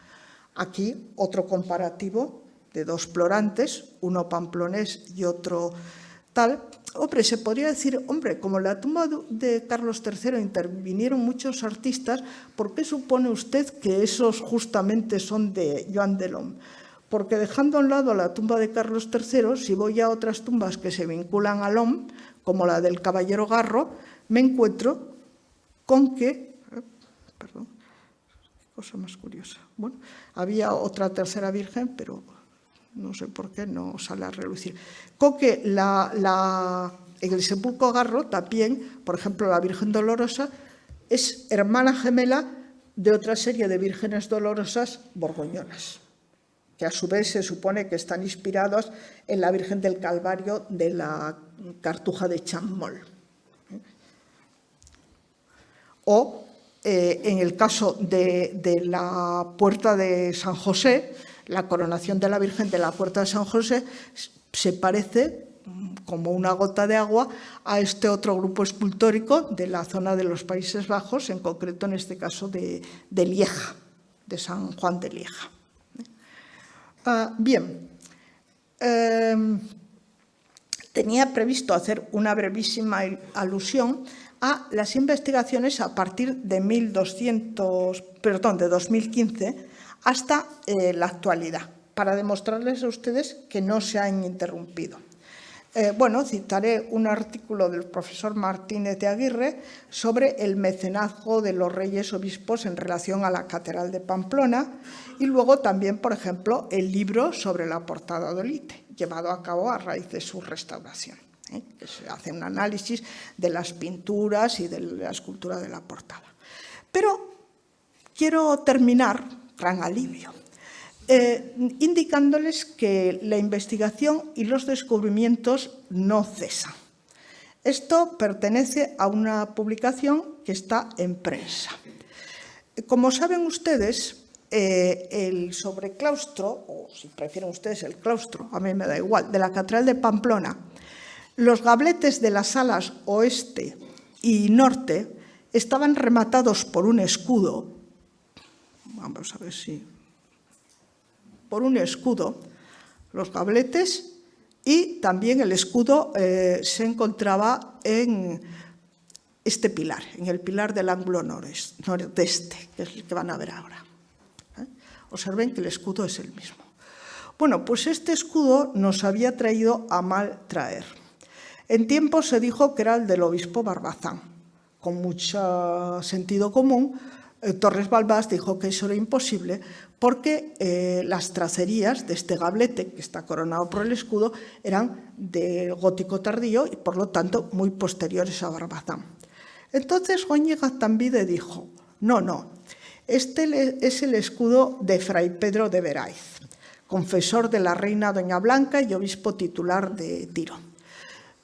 [SPEAKER 1] Aquí otro comparativo de dos plorantes, uno pamplonés y otro tal. Hombre, se podría decir, como la tumba de Carlos III intervinieron muchos artistas, ¿por qué supone usted que esos justamente son de Joan Delhomme? Porque dejando a un lado la tumba de Carlos III, si voy a otras tumbas que se vinculan a Delhomme, como la del Caballero Garro, me encuentro con que, perdón, qué cosa más curiosa. Bueno, había otra tercera virgen, pero no sé por qué no sale a relucir. Con que en el Sepulcro Garro también, por ejemplo, la Virgen Dolorosa es hermana gemela de otra serie de vírgenes dolorosas borgoñonas, que a su vez se supone que están inspirados en la Virgen del Calvario de la Cartuja de Champmol. O en el caso de la Puerta de San José, la coronación de la Virgen de la Puerta de San José se parece como una gota de agua a este otro grupo escultórico de la zona de los Países Bajos, en concreto en este caso de Lieja, de San Juan de Lieja. Bien, tenía previsto hacer una brevísima alusión a las investigaciones a partir de 2015 hasta la actualidad, para demostrarles a ustedes que no se han interrumpido. Bueno, citaré un artículo del profesor Martínez de Aguirre sobre el mecenazgo de los reyes obispos en relación a la Catedral de Pamplona y luego también, por ejemplo, el libro sobre la portada de Olite, llevado a cabo a raíz de su restauración, que se hace un análisis de las pinturas y de la escultura de la portada. Pero quiero terminar, gran alivio, indicándoles que la investigación y los descubrimientos no cesan. Esto pertenece a una publicación que está en prensa. Como saben ustedes, el sobreclaustro, o si prefieren ustedes el claustro, a mí me da igual, de la Catedral de Pamplona, los gabletes de las alas oeste y norte estaban rematados por un escudo. Vamos a ver si... por un escudo, los gabletes, y también el escudo se encontraba en este pilar, en el pilar del ángulo nordeste, que es el que van a ver ahora. Observen que el escudo es el mismo. Bueno, pues este escudo nos había traído a mal traer. En tiempo se dijo que era el del obispo Barbazán. Con mucho sentido común, Torres Balbás dijo que eso era imposible porque las tracerías de este gablete, que está coronado por el escudo, eran de gótico tardío y, por lo tanto, muy posteriores a Barbazán. Entonces, Goñiga Tambide dijo, no, este es el escudo de Fray Pedro de Veraiz, confesor de la reina Doña Blanca y obispo titular de Tiro.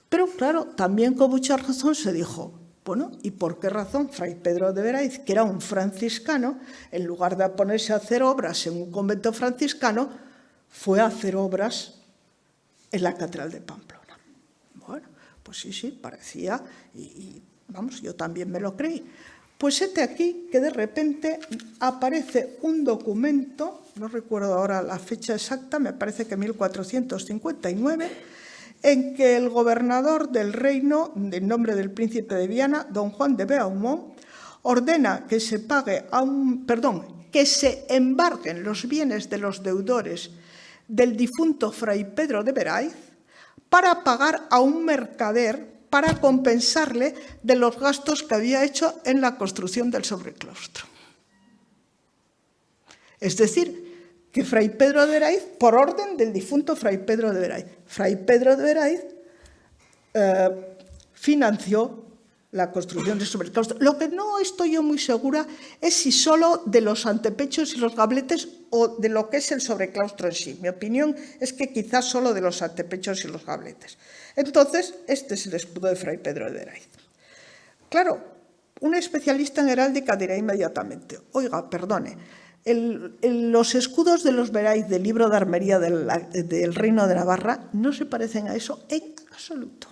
[SPEAKER 1] Pero, claro, también con mucha razón se dijo, bueno, ¿y por qué razón Fray Pedro de Veraiz, que era un franciscano, en lugar de ponerse a hacer obras en un convento franciscano, fue a hacer obras en la Catedral de Pamplona? Bueno, pues sí, parecía, y vamos, yo también me lo creí. Pues este aquí, que de repente aparece un documento, no recuerdo ahora la fecha exacta, me parece que 1459, en que el gobernador del reino, en nombre del príncipe de Viana, don Juan de Beaumont, ordena que se que se embarguen los bienes de los deudores del difunto Fray Pedro de Veraiz para pagar a un mercader para compensarle de los gastos que había hecho en la construcción del sobreclaustro. Es decir, que Fray Pedro de Veraiz, por orden del difunto Fray Pedro de Veraiz, Fray Pedro de Veraiz financió la construcción del sobreclaustro. Lo que no estoy yo muy segura es si solo de los antepechos y los gabletes o de lo que es el sobreclaustro en sí. Mi opinión es que quizás solo de los antepechos y los gabletes. Entonces, este es el escudo de Fray Pedro de Veraiz. Claro, un especialista en heráldica dirá inmediatamente, oiga, perdone, los escudos de los Veraiz del libro de armería del Reino de Navarra no se parecen a eso en absoluto.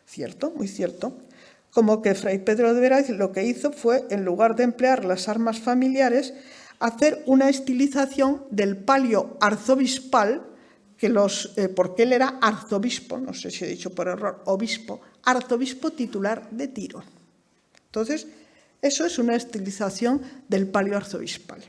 [SPEAKER 1] Cierto, muy cierto. Como que Fray Pedro de Veraiz lo que hizo fue, en lugar de emplear las armas familiares, hacer una estilización del palio arzobispal, porque él era arzobispo, no sé si he dicho por error, arzobispo titular de Tiro. Entonces, eso es una estilización del palio arzobispal.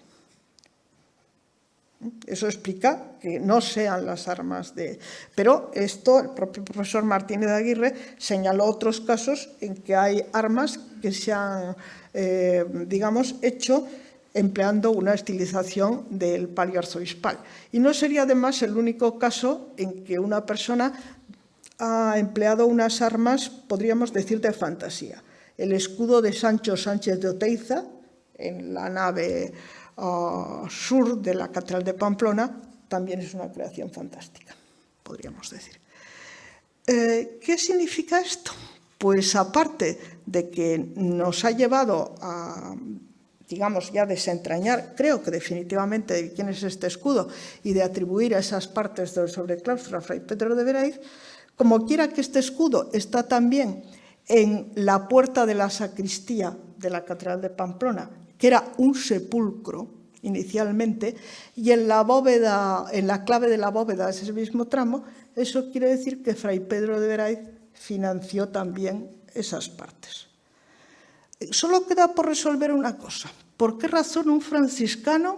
[SPEAKER 1] Eso explica que no sean las armas de... Pero esto, el propio profesor Martínez de Aguirre señaló otros casos en que hay armas que se han, hecho empleando una estilización del palio arzobispal. Y no sería además el único caso en que una persona ha empleado unas armas, podríamos decir, de fantasía. El escudo de Sancho Sánchez de Oteiza, en la nave sur de la Catedral de Pamplona, también es una creación fantástica, podríamos decir. ¿Qué significa esto? Pues aparte de que nos ha llevado a, ya desentrañar, creo que definitivamente, de quién es este escudo y de atribuir a esas partes del sobreclaustro a Fray Pedro de Veraiz, Como quiera que este escudo está también en la puerta de la sacristía de la Catedral de Pamplona, que era un sepulcro inicialmente, y en la bóveda, en la clave de la bóveda de ese mismo tramo, eso quiere decir que Fray Pedro de Veráiz financió también esas partes. Solo queda por resolver una cosa. ¿Por qué razón un franciscano,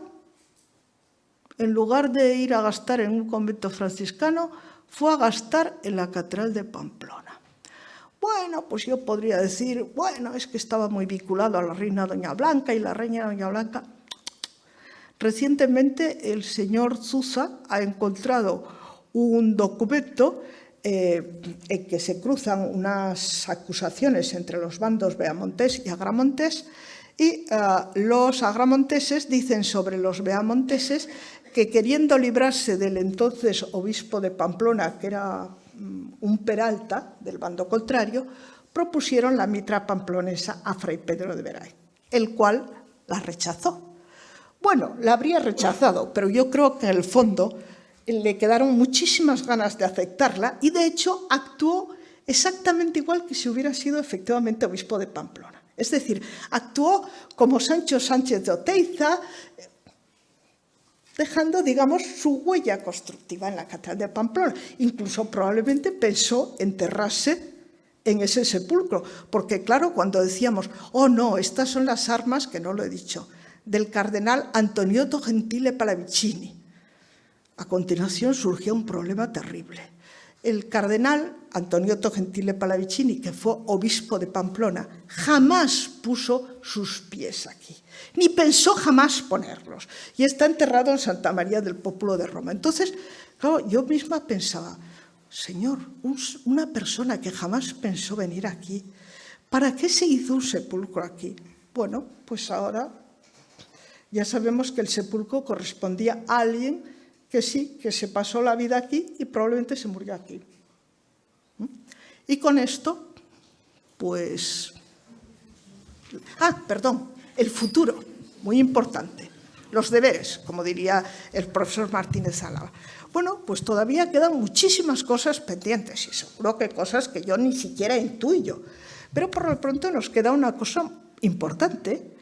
[SPEAKER 1] en lugar de ir a gastar en un convento franciscano, fue a gastar en la Catedral de Pamplona? Bueno, pues yo podría decir, bueno, es que estaba muy vinculado a la reina Doña Blanca y la reina Doña Blanca. Recientemente el señor Zusa ha encontrado un documento en que se cruzan unas acusaciones entre los bandos beamontés y agramontés, y los agramonteses dicen sobre los beamonteses que, queriendo librarse del entonces obispo de Pamplona, que era un Peralta del bando contrario, propusieron la mitra pamplonesa a Fray Pedro de Veráiz, el cual la rechazó. Bueno, la habría rechazado, pero yo creo que en el fondo le quedaron muchísimas ganas de aceptarla y, de hecho, actuó exactamente igual que si hubiera sido efectivamente obispo de Pamplona. Es decir, actuó como Sancho Sánchez de Oteiza, dejando, digamos, su huella constructiva en la Catedral de Pamplona. Incluso probablemente pensó enterrarse en ese sepulcro, porque claro, cuando decíamos, oh no, estas son las armas, que no lo he dicho, del cardenal Antoniotto Gentile Pallavicini. A continuación surgió un problema terrible. El cardenal Antoniotto Gentile Pallavicini, que fue obispo de Pamplona, jamás puso sus pies aquí, ni pensó jamás ponerlos, y está enterrado en Santa María del Popolo de Roma. Entonces, claro, yo misma pensaba, Señor, una persona que jamás pensó venir aquí, ¿para qué se hizo un sepulcro aquí? Bueno, pues ahora ya sabemos que el sepulcro correspondía a alguien que sí, que se pasó la vida aquí y probablemente se murió aquí. Y con esto, pues... perdón, el futuro, muy importante. Los deberes, como diría el profesor Martínez Álava. Bueno, pues todavía quedan muchísimas cosas pendientes y seguro que cosas que yo ni siquiera intuyo. Pero por lo pronto nos queda una cosa importante,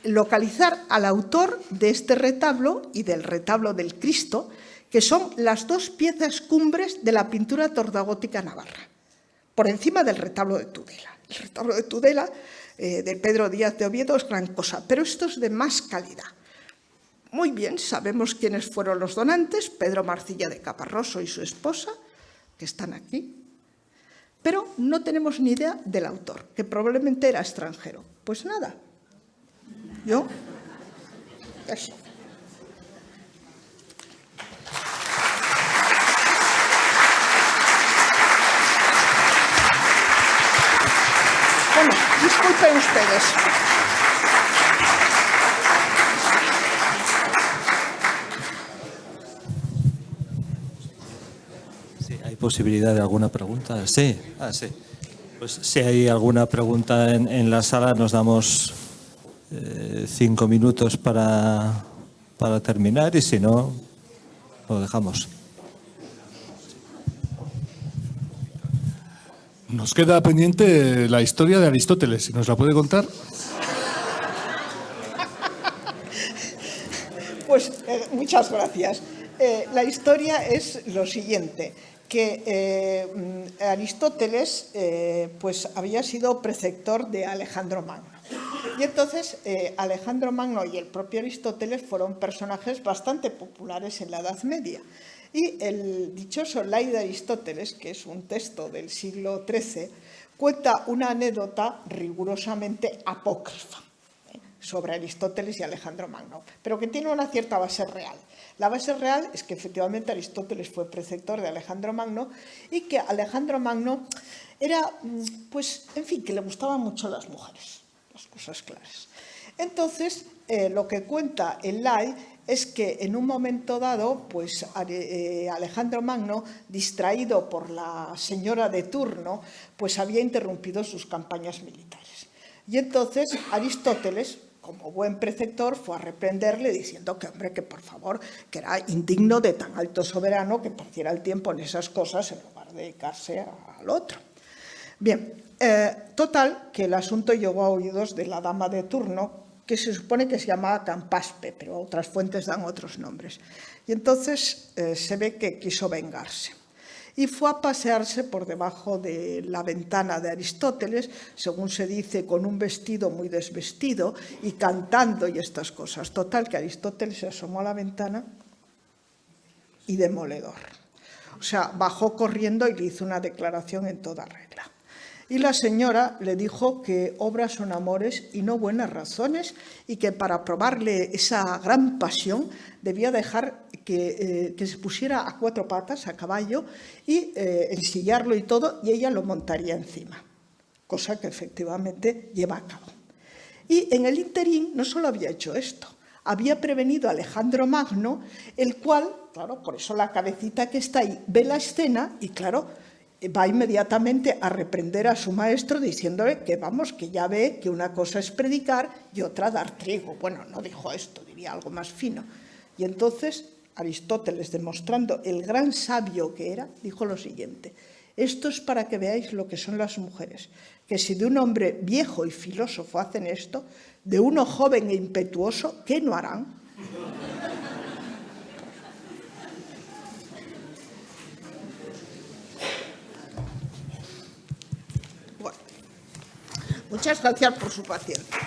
[SPEAKER 1] localizar al autor de este retablo y del retablo del Cristo, que son las dos piezas cumbres de la pintura tordagótica navarra, por encima del retablo de Tudela. El retablo de Tudela, de Pedro Díaz de Oviedo, es gran cosa, pero esto es de más calidad. Muy bien, sabemos quiénes fueron los donantes, Pedro Marcilla de Caparroso y su esposa, que están aquí, pero no tenemos ni idea del autor, que probablemente era extranjero. Pues nada, yo, eso. Bueno, disculpen ustedes.
[SPEAKER 2] Sí, ¿hay posibilidad de alguna pregunta? Sí, sí. Pues si hay alguna pregunta en la sala, nos damos 5 minutos para terminar y si no, lo dejamos.
[SPEAKER 3] Nos queda pendiente la historia de Aristóteles, si nos la puede contar.
[SPEAKER 1] Pues muchas gracias. La historia es lo siguiente, que Aristóteles pues había sido preceptor de Alejandro Magno. Y entonces Alejandro Magno y el propio Aristóteles fueron personajes bastante populares en la Edad Media. Y el dichoso Ley de Aristóteles, que es un texto del siglo XIII, cuenta una anécdota rigurosamente apócrifa sobre Aristóteles y Alejandro Magno, pero que tiene una cierta base real. La base real es que efectivamente Aristóteles fue preceptor de Alejandro Magno y que Alejandro Magno era, pues, en fin, que le gustaban mucho las mujeres, las cosas claras. Entonces, lo que cuenta el Ley es que en un momento dado, pues Alejandro Magno, distraído por la señora de turno, pues había interrumpido sus campañas militares. Y entonces Aristóteles, como buen preceptor, fue a reprenderle diciendo que, hombre, que por favor, que era indigno de tan alto soberano que perdiera el tiempo en esas cosas en lugar dedicarse al otro. Bien, total, que el asunto llegó a oídos de la dama de turno, que se supone que se llamaba Campaspe, pero otras fuentes dan otros nombres. Y entonces se ve que quiso vengarse. Y fue a pasearse por debajo de la ventana de Aristóteles, según se dice, con un vestido muy desvestido y cantando y estas cosas. Total, que Aristóteles se asomó a la ventana y demoledor. O sea, bajó corriendo y le hizo una declaración en toda regla. Y la señora le dijo que obras son amores y no buenas razones, y que para probarle esa gran pasión debía dejar que se pusiera a 4 patas, a caballo, y ensillarlo y todo, y ella lo montaría encima, cosa que efectivamente lleva a cabo. Y en el ínterin no solo había hecho esto, había prevenido a Alejandro Magno, el cual, claro, por eso la cabecita que está ahí, ve la escena y, claro, va inmediatamente a reprender a su maestro diciéndole que, vamos, que ya ve que una cosa es predicar y otra dar trigo. Bueno, no dijo esto, diría algo más fino. Y entonces Aristóteles, demostrando el gran sabio que era, dijo lo siguiente: esto es para que veáis lo que son las mujeres, que si de un hombre viejo y filósofo hacen esto, de uno joven e impetuoso, ¿qué no harán? Bueno, muchas gracias por su paciencia.